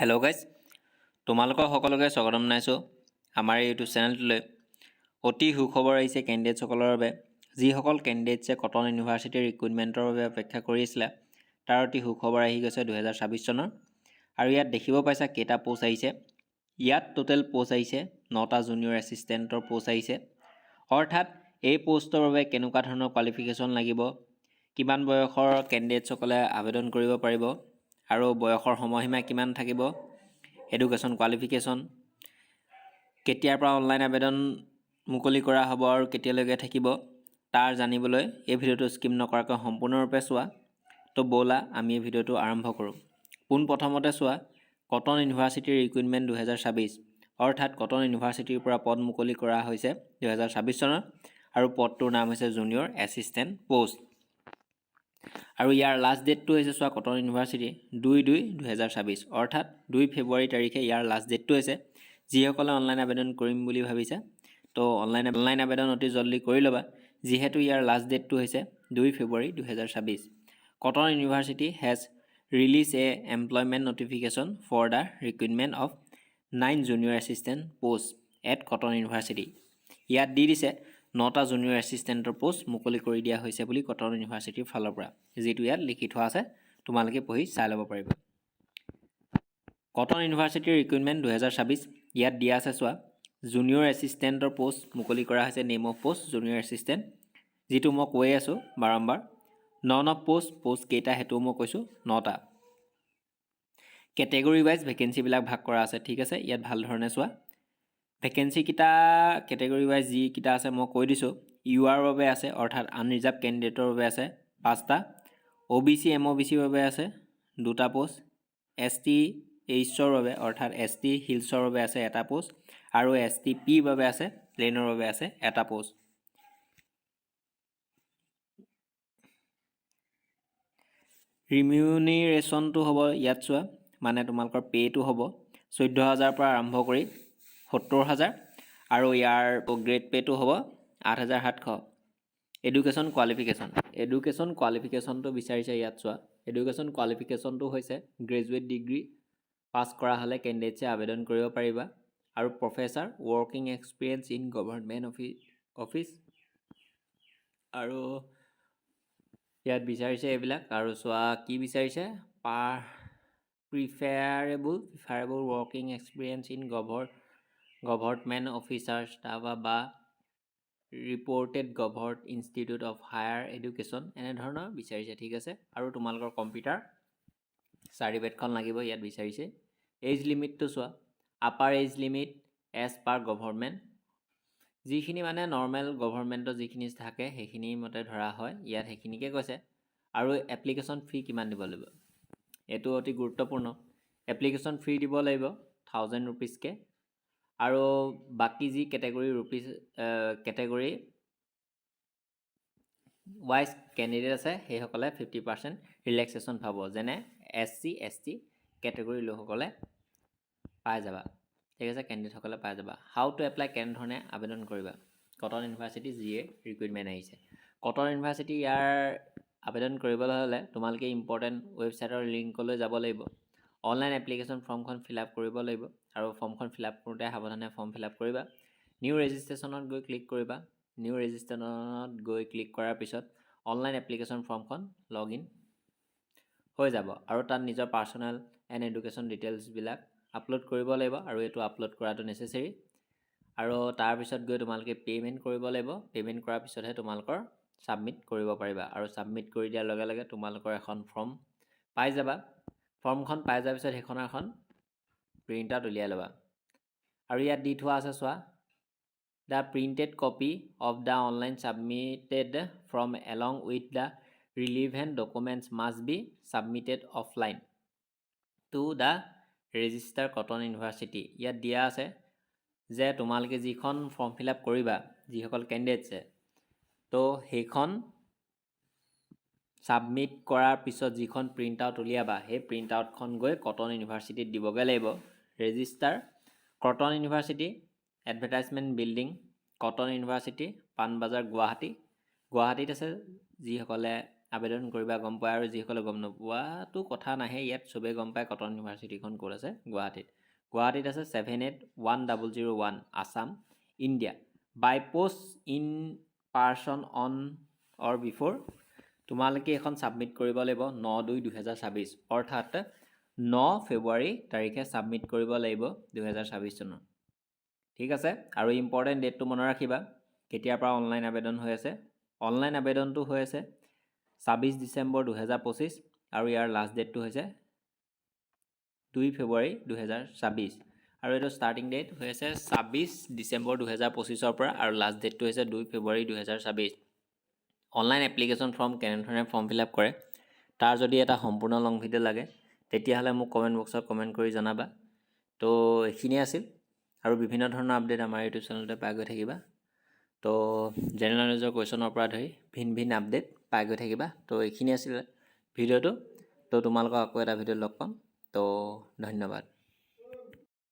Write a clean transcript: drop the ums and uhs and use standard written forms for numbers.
Hello' guys, তোমালোকৰ সকলোকে স্বাগতম জনাইছোঁ আমাৰ এই ইউটিউব চেনেলটোলৈ। অতি সুখবৰ আহিছে কেণ্ডিডেটসকলৰ বাবে। যিসকল কেণ্ডিডেটছে কটন ইউনিভাৰ্চিটিৰ ৰিক্ৰুইটমেণ্টৰ বাবে অপেক্ষা কৰি আছিলে, তাৰ অতি সুখবৰ আহি গৈছে 2024 চনৰ। আৰু ইয়াত দেখিব পাইছা কেইটা পোষ্ট আহিছে। ইয়াত টোটেল পোষ্ট আহিছে 9টা জুনিয়ৰ এছিষ্টেণ্টৰ পোষ্ট আহিছে। অৰ্থাৎ এই পোষ্টৰ বাবে কেনেকুৱা ধৰণৰ কোৱালিফিকেশ্যন লাগিব, কিমান বয়সৰ কেণ্ডিডেটসকলে আবেদন কৰিব পাৰিব আৰু বয়সৰ সময়সীমা কিমান থাকিব, এডুকেশ্যন কোৱালিফিকেশ্যন, কেতিয়াৰ পৰা অনলাইন আবেদন মুকলি কৰা হ'ব আৰু কেতিয়ালৈকে থাকিব, তাৰ জানিবলৈ এই ভিডিঅ'টো স্কিপ নকৰাকৈ সম্পূৰ্ণৰূপে চোৱা। তো ব'লা আমি এই ভিডিঅ'টো আৰম্ভ কৰোঁ। পোনপ্ৰথমতে চোৱা কটন ইউনিভাৰ্চিটিৰ ৰিক্ৰুইটমেণ্ট 2024, অৰ্থাৎ কটন ইউনিভাৰ্চিটিৰ পৰা পদ মুকলি কৰা হৈছে 2024 চনৰ আৰু পদটোৰ নাম হৈছে জুনিয়ৰ এছিষ্টেণ্ট পোষ্ট। আৰু ইয়াৰ লাষ্ট ডেটটো হৈছে চোৱা কটন ইউনিভাৰ্চিটি 2/2/2024, অৰ্থাৎ 2 ফেব্ৰুৱাৰী তাৰিখে ইয়াৰ লাষ্ট ডেটটো হৈছে। যিসকলে অনলাইন আবেদন কৰিম বুলি ভাবিছে তো অনলাইন আবেদন অতি জলদি কৰি ল'বা, যিহেতু ইয়াৰ লাষ্ট ডেটটো হৈছে 2 ফেব্ৰুৱাৰী 2024। Cotton University has release a employment notification for the recruitment of 9 junior assistant post at Cotton university. ইয়াত দি দিছে 9টা জুনিয়ৰ এছিষ্টেণ্টৰ পোষ্ট মুকলি কৰি দিয়া হৈছে বুলি কটন ইউনিভাৰ্চিটিৰ ফালৰ পৰা, যিটো ইয়াত লিখি থোৱা আছে, তোমালোকে পঢ়ি চাই ল'ব পাৰিবা। কটন ইউনিভাৰ্চিটিৰ ৰিক্ৰুইটমেণ্ট 2024 ইয়াত দিয়া আছে চোৱা, জুনিয়ৰ এছিষ্টেণ্টৰ পোষ্ট মুকলি কৰা হৈছে। Name of post junior assistant, যিটো মই কৈ আছোঁ বাৰম্বাৰ। নন অফ পোষ্ট কেইটা সেইটোও মই কৈছোঁ 9টা। কেটেগৰী ৱাইজ ভেকেঞ্চিবিলাক ভাগ কৰা আছে, ঠিক আছে। ইয়াত ভাল ধৰণে চোৱা ভেকেঞ্চিকেইটা কেটেগৰী ৱাইজ যিকেইটা আছে মই কৈ দিছোঁ। ইউ আৰৰ বাবে আছে, অৰ্থাৎ আনৰিজাৰ্ভ কেণ্ডিডেটৰ বাবে আছে 5টা। OBC MOBCৰ বাবে আছে 2টা পোষ্ট। ST এইচৰ বাবে অৰ্থাৎ ST হিলছৰ বাবে আছে 1টা পোষ্ট আৰু ST পিৰ বাবে আছে, প্লেনৰ বাবে আছে 1টা পোষ্ট। ৰিমিউনেৰেশ্যনটো হ'ব ইয়াত চোৱা, মানে তোমালোকৰ পে'টো হ'ব 14,000 পৰা আৰম্ভ কৰি 70,000 আৰু ইয়াৰ গ্ৰেড পে'টো হ'ব 8,700। এডুকেশ্যন কোৱালিফিকেশ্যনটো বিচাৰিছে ইয়াত চোৱা। এডুকেশ্যন কোৱালিফিকেশ্যনটো হৈছে গ্ৰেজুৱেট ডিগ্ৰী পাছ কৰা হ'লে কেণ্ডিডেটছে আবেদন কৰিব পাৰিবা, আৰু professor working experience in government office আৰু ইয়াত বিচাৰিছে এইবিলাক। আৰু চোৱা কি বিচাৰিছে, preferable working experience in government officer staff বা reported government institute of higher education, এনেধৰণৰ বিচাৰিছে, ঠিক আছে। আৰু তোমালোকৰ কম্পিউটাৰ চাৰ্টিফিকেটখন লাগিব ইয়াত বিচাৰিছে। এজ লিমিটটো চোৱা, upper age limit as per government, যিখিনি মানে নৰ্মেল গভৰ্ণমেণ্টৰ যিখিনি থাকে সেইখিনি মতে ধৰা হয়, ইয়াত সেইখিনিকে কৈছে। আৰু এপ্লিকেশ্যন ফি কিমান দিব লাগিব, এইটো অতি গুৰুত্বপূৰ্ণ। এপ্লিকেশ্যন ফি দিব লাগিব 1000 ৰুপিজকৈ, আৰু বাকী যি কেটেগৰী ৱাইজ কেণ্ডিডেট আছে সেইসকলে 50% ৰিলেক্সেশ্যন পাব, যেনে SC ST কেটেগৰীৰ লোকসকলে পাই যাবা, ঠিক আছে। কেণ্ডিডেটসকলে পাই যাবা। হাউ টু এপ্লাই, কেনেধৰণে আবেদন কৰিবা। কটন ইউনিভাৰ্চিটি যিয়ে ৰিক্ৰুইটমেণ্ট আহিছে। কটন ইউনিভাৰ্চিটি ইয়াৰ আবেদন কৰিবলৈ হ'লে তোমালোকে ইম্পৰ্টেণ্ট ৱেবছাইটৰ লিংকলৈ যাব লাগিব। অনলাইন এপ্লিকেশ্যন ফৰ্মখন ফিল আপ কৰিব লাগিব, আৰু ফৰ্মখন ফিল আপ কৰোঁতে সাৱধানে ফৰ্ম ফিল আপ কৰিবা। নিউ ৰেজিষ্ট্ৰেশ্যনত গৈ ক্লিক কৰিবা। নিউ ৰেজিষ্ট্ৰেশ্যনত গৈ ক্লিক কৰাৰ পিছত অনলাইন এপ্লিকেশ্যন ফৰ্মখন লগ ইন হৈ যাব, আৰু তাত নিজৰ পাৰ্চনেল এণ্ড এডুকেশ্যন ডিটেইলছবিলাক আপলোড কৰিব লাগিব, আৰু এইটো আপলোড কৰাটো নেচেচেৰী। আৰু তাৰপিছত গৈ তোমালোকে পে'মেণ্ট কৰিব লাগিব। পে'মেণ্ট কৰাৰ পিছতহে তোমালোকৰ ছাবমিট কৰিব পাৰিবা, আৰু ছাবমিট কৰি দিয়াৰ লগে লগে তোমালোকৰ এখন ফৰ্ম পাই যাবা। ফৰ্মখন পাই যোৱাৰ পিছত সেইখনৰ এখন প্ৰিণ্ট আউট উলিয়াই ল'বা। আৰু ইয়াত দি থোৱা আছে চোৱা, the printed copy of the online submitted form along with the relevant documents must be submitted offline to the registrar Cotton university. ইয়াত দিয়া আছে যে তোমালোকে যিখন ফৰ্ম ফিল আপ কৰিবা, যিসকল কেণ্ডিডেটছে, তো সেইখন ছাবমিট কৰাৰ পিছত যিখন প্ৰিণ্ট আউট উলিয়াবা, সেই প্ৰিণ্ট আউটখন গৈ কটন ইউনিভাৰ্চিটিত দিবগৈ লাগিব। Register Cotton university, advertisement building, cotton university, Panbazar, গুৱাহাটীত আছে। যিসকলে আবেদন কৰিবা গম পোৱা, আৰু যিসকলে গম নোপোৱাটো কথা নাহে, ইয়াত চবেই গম পায় কটন ইউনিভাৰ্চিটিখন ক'ত আছে, গুৱাহাটীত আছে 781001 Assam India. By post in person on or before, তোমালোকে এখন ছাবমিট কৰিব লাগিব 9/2/2024, অৰ্থাৎ 9 ফেব্ৰুৱাৰী তাৰিখে ছাবমিট কৰিব লাগিব 2024 চনৰ। ঠিক আছে, আৰু ইম্পৰ্টেণ্ট ডেটটো মনত ৰাখিবা, কেতিয়াৰ পৰা অনলাইন আবেদন হৈ আছে। অনলাইন আবেদনটো হৈ আছে 26 ডিচেম্বৰ 2025, আৰু ইয়াৰ লাষ্ট ডেটটো হৈছে 2 ফেব্ৰুৱাৰী 2024, আৰু এইটো ষ্টাৰ্টিং ডেট হৈ আছে 26 ডিচেম্বৰ 2025 পৰা, আৰু লাষ্ট ডেটটো হৈছে 2 ফেব্ৰুৱাৰী 2024। অনলাইন এপ্লিকেশ্যন ফৰ্ম কেনেধৰণে ফৰ্ম ফিল আপ কৰে, তাৰ যদি এটা সম্পূৰ্ণ লং ভিডিঅ' লাগে তেতিয়াহ'লে মোক কমেণ্ট বক্সত কমেণ্ট কৰি জনাবা। তো এইখিনিয়ে আছিল, আৰু বিভিন্ন ধৰণৰ আপডেট আমাৰ ইউটিউব চেনেলতে পাই গৈ থাকিবা। তো জেনেৰেল নলেজৰ কুৱেশ্যনৰ পৰা ধৰি ভিন আপডেট পাই গৈ থাকিবা। তো এইখিনি আছিল ভিডিঅ'টো। তো তোমালোকক আকৌ এটা ভিডিঅ'ত লগ পাম। তো ধন্যবাদ।